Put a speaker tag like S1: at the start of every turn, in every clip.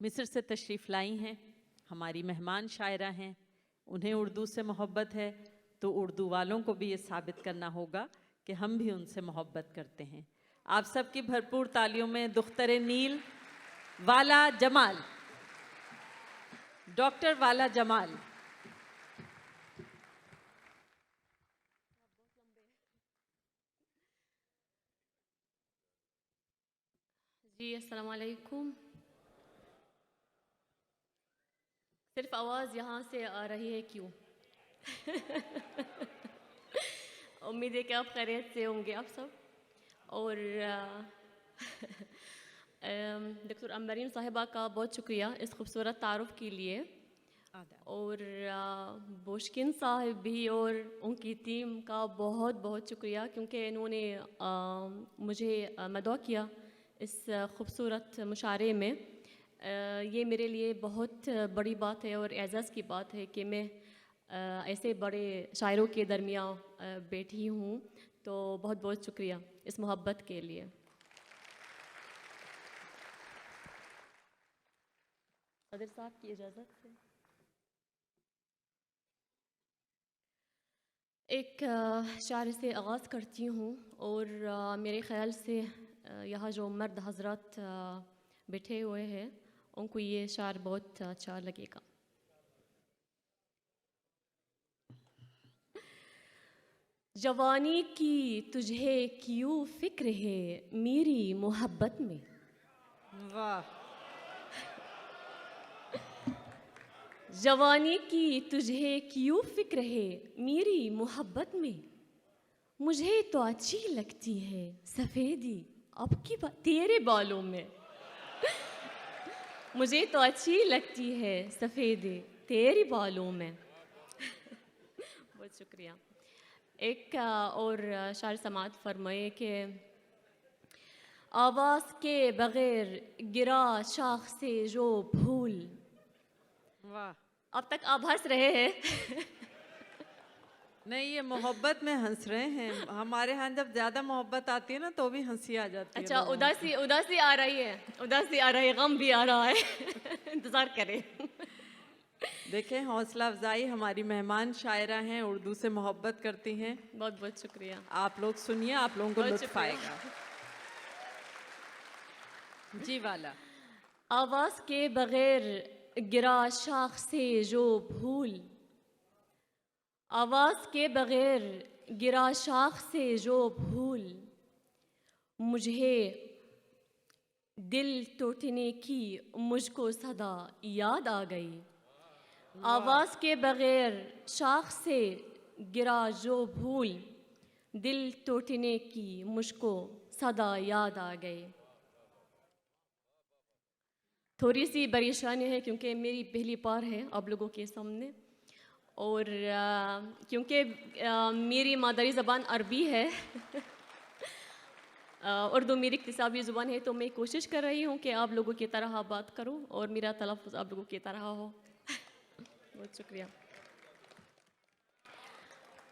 S1: مصر سے تشریف لائی ہیں، ہماری مہمان شاعرہ ہیں، انہیں اردو سے محبت ہے تو اردو والوں کو بھی یہ ثابت کرنا ہوگا کہ ہم بھی ان سے محبت کرتے ہیں۔ آپ سب کی بھرپور تالیوں میں دختر نیل والا جمال، ڈاکٹر والا جمال۔
S2: جی السلام علیکم۔ صرف آواز یہاں سے آ رہی ہے کیوں؟ امید ہے کہ آپ خیریت سے ہوں گے آپ سب۔ اور ڈاکٹر امبرین صاحبہ کا بہت شکریہ اس خوبصورت تعارف کے لیے، اور بوشکن صاحب بھی اور ان کی ٹیم کا بہت بہت شکریہ، کیونکہ انہوں نے مجھے مدعو کیا اس خوبصورت مشاعرے میں۔ یہ میرے لیے بہت بڑی بات ہے اور اعزاز کی بات ہے کہ میں ایسے بڑے شاعروں کے درمیان بیٹھی ہوں، تو بہت بہت شکریہ اس محبت کے لیے۔ صدر صاحب کی اجازت سے ایک شعر سے آغاز کرتی ہوں، اور میرے خیال سے یہاں جو مرد حضرات بیٹھے ہوئے ہیں ان کو یہ شعر بہت اچھا لگے گا۔ جوانی کی تجھے کیوں فکر ہے میری محبت میں،
S1: واہ!
S2: جوانی کی تجھے کیوں فکر ہے میری محبت میں، مجھے تو اچھی لگتی ہے سفیدی اب کی تیرے بالوں میں، مجھے تو اچھی لگتی ہے سفیدی تیرے بالوں میں۔ بہت شکریہ۔ ایک اور شاعر سماعت فرمائے کہ آواز کے بغیر گرا شاخ سے جو پھول۔
S1: واہ!
S2: اب تک آپ ہنس رہے ہیں۔
S1: نہیں، یہ محبت میں ہنس رہے ہیں، ہمارے ہاں جب زیادہ محبت آتی ہے نا تو بھی ہنسی آ جاتی ہے۔
S2: اچھا، اداسی آ رہی ہے، اداسی آ رہی ہے، غم بھی آ رہا ہے۔ انتظار کریں۔
S1: دیکھیں، حوصلہ افزائی، ہماری مہمان شاعرہ ہیں، اردو سے محبت کرتی ہیں۔
S2: بہت بہت شکریہ۔
S1: آپ لوگ سنیے، آپ لوگوں کو
S2: بہت
S1: لطف
S2: شکریہ۔
S1: آئے گا۔ جی والا۔
S2: آواز کے بغیر گرا شاخ سے جو پھول، آواز کے بغیر گرا شاخ سے جو پھول، مجھے دل ٹوٹنے کی مجھ کو صدا یاد آ گئی۔ آواز کے بغیر شاخ سے گرا جو پھول، دل ٹوٹنے کی مجھ کو صدا یاد آ گئی۔ تھوڑی سی پریشانی ہے کیونکہ میری پہلی بار ہے آپ لوگوں کے سامنے، اور کیونکہ میری مادری زبان عربی ہے، اردو میری اکتسابی زبان ہے، تو میں کوشش کر رہی ہوں کہ آپ لوگوں کی طرح بات کروں اور میرا تلفظ آپ لوگوں کی طرح ہو۔ بہت شکریہ،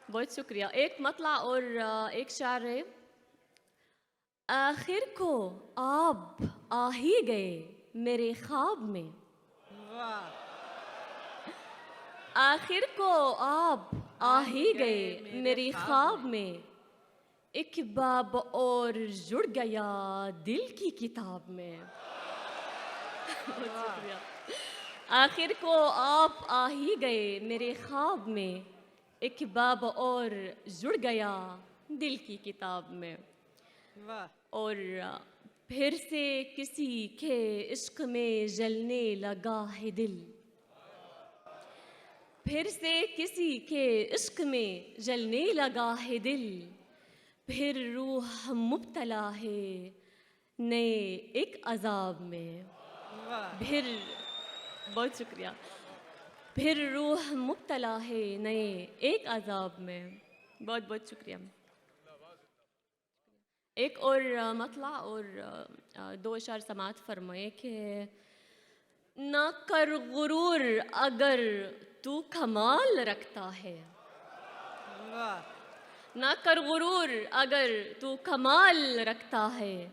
S2: بہت شکریہ۔ ایک مطلع اور ایک شعر ہے۔ آخر کو آپ آ ہی گئے میرے خواب میں، آخر کو آپ آ ہی گئے میری خواب میں، ایک باب اور جڑ گیا دل کی کتاب میں۔ بہت شکریہ۔ آخر کو آپ آ ہی گئے میرے خواب میں، ایک باب اور جڑ گیا دل کی کتاب میں۔ اور پھر سے کسی کے عشق میں جلنے لگا ہے دل، پھر سے کسی کے عشق میں جلنے لگا ہے دل، پھر روح مبتلا ہے نئے ایک عذاب میں۔ بہت شکریہ۔ پھر روح مبتلا ہے نئے ایک عذاب میں۔ بہت بہت شکریہ۔ ایک اور مطلع اور دو اشعار سماعت فرمائے کہ نہ کر غرور اگر تو کمال رکھتا ہے، نہ کر غرور اگر تو کمال رکھتا ہے،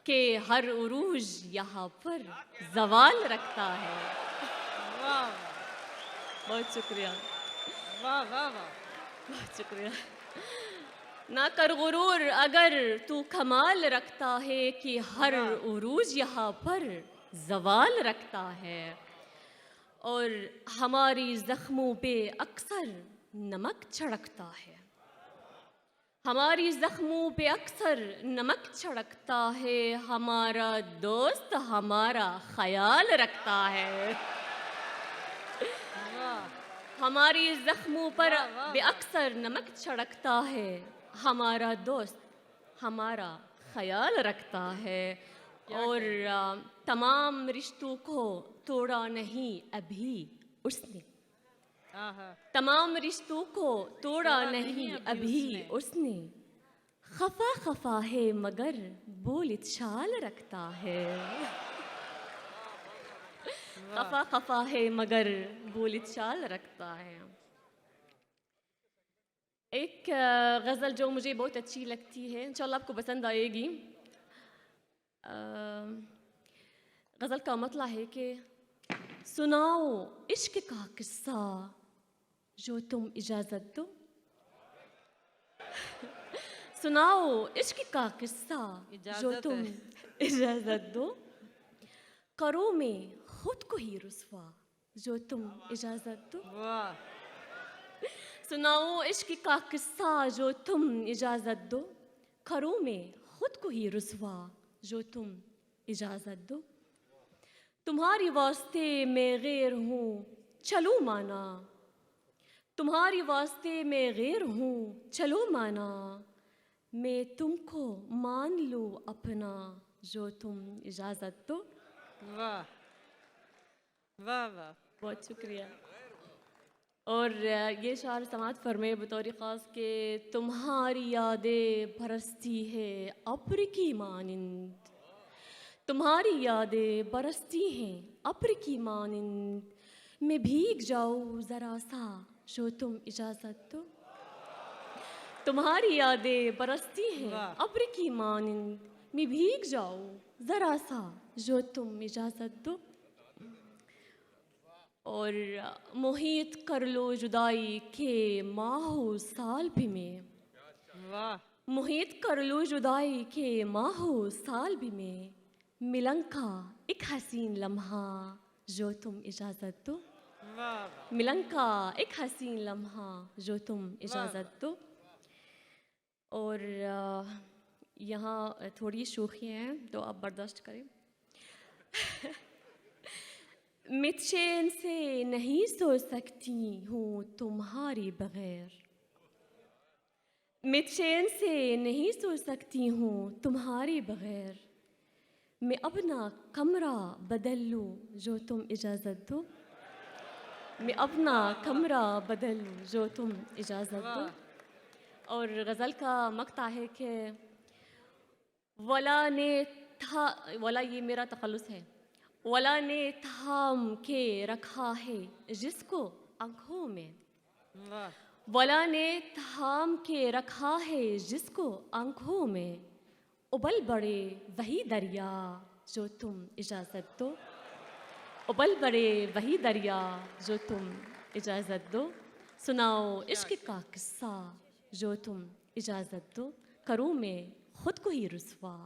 S2: کہ ہر عروج یہاں پر زوال رکھتا ہے.
S1: واہ
S2: بہت شکریہ،
S1: واہ واہ واہ.
S2: بہت شکریہ. نہ کر غرور اگر تو کمال رکھتا ہے کہ ہر عروج یہاں پر زوال رکھتا ہے. اور ہماری زخموں پہ اکثر نمک چھڑکتا ہے. ہماری زخموں پہ اکثر نمک چھڑکتا ہے. ہمارا دوست ہمارا خیال رکھتا ہے. ہماری زخموں پر بے اکثر نمک چھڑکتا ہے. ہمارا دوست ہمارا خیال رکھتا ہے. اور تمام رشتوں کو توڑا نہیں ابھی اس نے. تمام رشتوں کو توڑا نہیں ابھی اس نے. خفا خفا ہے مگر بول چال رکھتا ہے. خفا خفا ہے مگر بول چال رکھتا ہے. ایک غزل جو مجھے بہت اچھی لگتی ہے، انشاءاللہ آپ کو پسند آئے گی. غزل کا مطلب ہے کہ سناؤ عشق کا قصہ جو تم اجازت دو. سناؤ عشق کا قصہ جو تم اجازت دو. کرو میں خود کو ہی رسوا جو تم اجازت دو. سناؤ عشق کا قصہ جو تم اجازت دو. کرو میں خود کو ہی رسوا جو تم اجازت دو. تمہاری واسطے میں غیر ہوں چلو مانا. تمہاری واسطے میں غیر ہوں چلو مانا. میں تم کو مان لوں اپنا جو تم اجازت دو.
S1: واہ واہ واہ.
S2: بہت شکریہ. اور یہ شعر سماعت فرمائے بطور خاص کہ تمہاری یادیں برستی ہے ابر کی مانند. تمہاری یادیں برستی ہیں ابر کی مانند. میں بھیگ جاؤں ذرا سا جو تم اجازت دو. تمہاری یادیں برستی ہیں ابر کی مانند. میں بھیگ جاؤں ذرا سا جو تم اجازت دو. اور محیط کر لو جدائی کے ماہو سال بھی میں. محیط کر لو جدائی کے ماہو سال بھی میں. ملن کا ایک حسین لمحہ جو تم اجازت دو. ملن کا ایک حسین لمحہ جو تم اجازت دو. اور یہاں تھوڑی شوخیاں ہیں تو آپ برداشت کریں. میں چین سے نہیں سو سکتی ہوں تمہاری بغیر. میں چین سے نہیں سو سکتی ہوں تمہاری بغیر. میں اپنا کمرہ بدل لوں جو تم اجازت دو. میں اپنا کمرہ بدل لوں جو تم اجازت دو. اور غزل کا مقطع ہے کہ ولا نے تھا. ولا یہ میرا تخلص ہے. ولا نے تھام کے رکھا ہے جس کو آنکھوں میں. ولا نے تھام کے رکھا ہے جس کو آنکھوں میں. ابل بڑے وہی دریا جو تم اجازت دو. ابل بڑے وہی دریا جو تم اجازت دو. سناؤ عشق کا قصہ جو تم اجازت دو. کروں میں خود کو ہی رسوا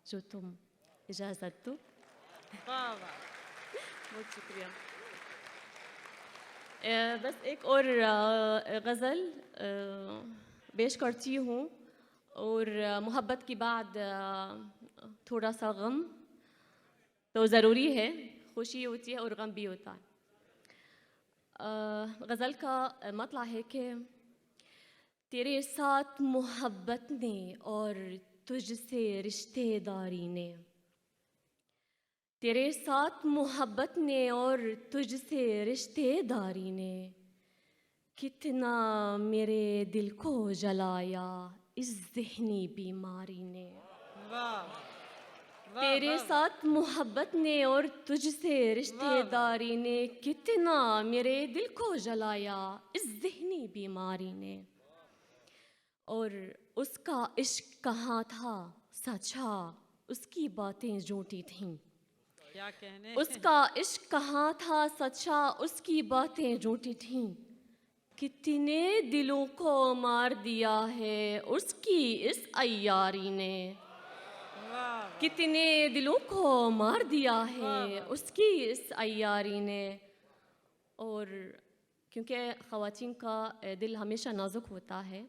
S2: جو تم اجازت دو. بہت شکریہ. بس ایک اور غزل پیش کرتی ہوں. اور محبت کے بعد تھوڑا سا غم تو ضروری ہے. خوشی ہوتی ہے اور غم بھی ہوتا ہے. غزل کا مطلب ہے کہ تیرے ساتھ محبت نے اور تجھ سے رشتے داری نے. تیرے ساتھ محبت نے اور تجھ سے رشتے داری نے. کتنا میرے دل کو جلایا اس ذہنی بیماری نے. تیرے ساتھ محبت نے اور تجھ سے رشتے داری نے. کتنا میرے دل کو جلایا اس ذہنی بیماری نے. اور اس کا عشق کہاں تھا سچا اس کی باتیں جھوٹی تھیں.
S1: کیا کہنے.
S2: اس کا عشق کہاں تھا سچا, اس کی باتیں جھوٹی تھیں. کتنے دلوں کو مار دیا ہے اس کی اس عیاری نے. کتنے دلوں کو مار دیا ہے اس کی اس عیاری نے. اور کیونکہ خواتین کا دل ہمیشہ نازک ہوتا ہے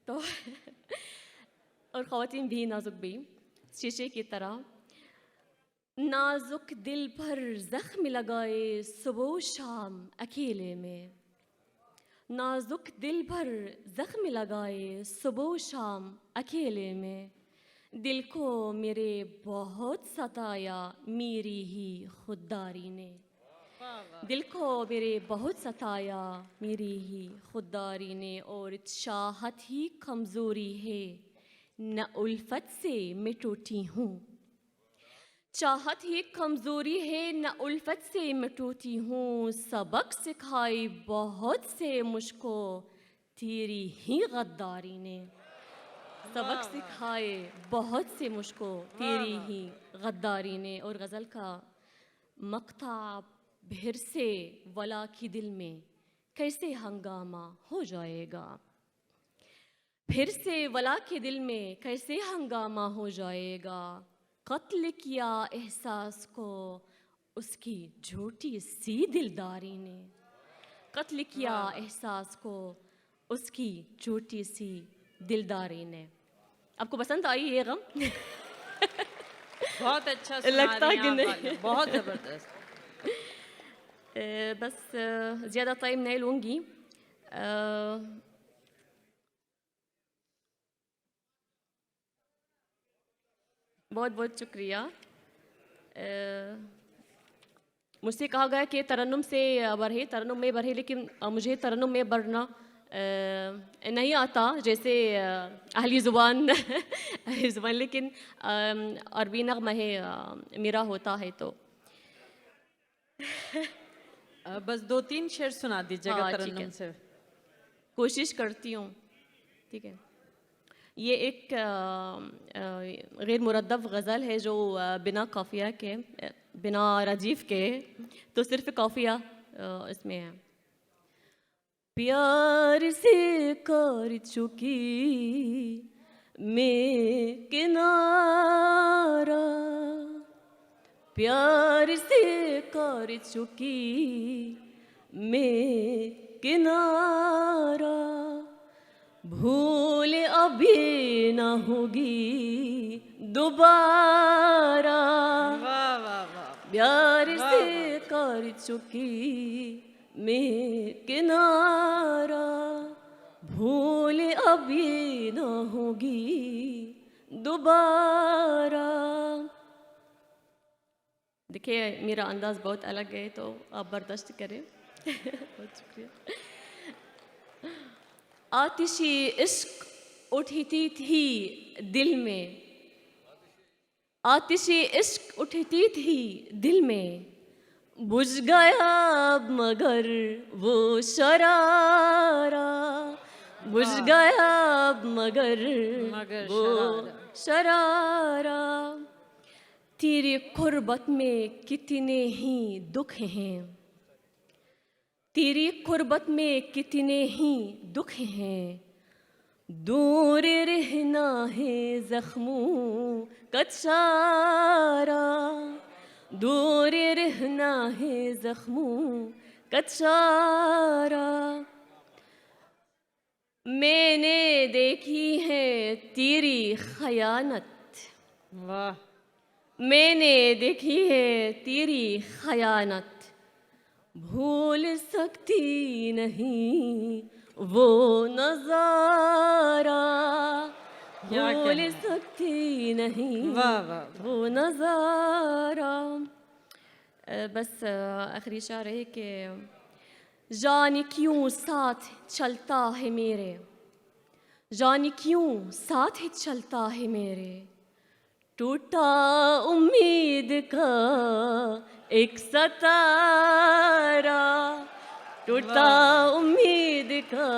S2: تو اور خواتین بھی نازک بھی شیشے کی طرح. نازک دل پر زخم لگائے صبح و شام اکیلے میں. نازک دل پر زخم لگائے صبح و شام اکیلے میں. دل کو میرے بہت ستایا میری ہی خودداری نے. دل کو میرے بہت ستایا میری ہی خودداری نے. اور چاہت ہی کمزوری ہے نہ الفت سے میں ٹوٹی ہوں. چاہت ہی کمزوری ہے نہ الفت سے میں ٹوٹی ہوں. سبق سکھائی بہت سے مجھ کو تیری ہی غداری نے. سبق سکھائے بہت سے مجھ کو تیری ہی غداری نے. اور غزل کا مقطع پھر سے ولا کی دل میں کیسے ہنگامہ ہو جائے گا. پھر سے ولا کے دل میں کیسے ہنگامہ ہو جائے گا. قتل کیا احساس کو اس کی جھوٹی سی دلداری نے. قتل کیا احساس کو اس کی جھوٹی سی دلداری نے. آپ کو پسند آئی یہ غم؟
S1: بہت اچھا سنا
S2: لگتا
S1: رہی
S2: کہ
S1: ہیں
S2: نہیں.
S1: آپ غالب. بہت زبردست.
S2: بس زیادہ ٹائم نہیں لوں گی. بہت بہت شکریہ. مجھ سے کہا گیا کہ ترنم سے بڑھے, ترنم میں بڑھے, لیکن مجھے ترنم میں بڑھنا نہیں آتا جیسے اہلی زبان اہلی زبان, لیکن عربی نغمہ ہے میرا ہوتا ہے تو
S1: بس 2-3 شعر سنا دیجیے گا
S2: ہاں ٹھیک
S1: ترنم
S2: ہے,
S1: سے.
S2: کوشش کرتی ہوں. ٹھیک ہے. یہ ایک غیر مردف غزل ہے جو بنا قافیہ کے, بنا ردیف کے, تو صرف قافیہ اس میں ہے. پیار سے کر چکی میں کنارہ, پیار سے کر چکی میں کنارہ, بھول ابھی نہ ہوگی دوبارہ.
S1: واہ واہ واہ.
S2: پیار سے کر چکی میں کنارہ, بھول ابھی نہ ہوگی دوبارہ. دیکھیے میرا انداز بہت الگ ہے تو آپ برداشت کریں. بہت شکریہ. آتشی عشق اٹھتی تھی دل میں, آتشی عشق اٹھتی تھی دل میں, بجھ گیا اب مگر وہ شرارہ, بجھ گیا اب مگر وہ شرارہ. تیری قربت میں کتنے ہی دکھ ہیں, تیری قربت میں کتنے ہی دکھ ہیں, دور رہنا ہے زخموں کا چارہ, دور رہنا ہے زخموں کا چارہ. میں نے دیکھی ہے تیری خیانت,
S1: واہ.
S2: میں نے دیکھی ہے تیری خیانت, بھول سکتی نہیں وہ نظارہ, بھول سکتی نہیں وہ نظارہ. بس آخری شعر ہے کہ جانے کیوں ساتھ چلتا ہے میرے, جانے کیوں ساتھ چلتا ہے میرے, ٹوٹا امید کا ایک ستارہ, ٹوٹا امید کا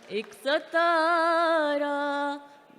S2: ایک ستارہ,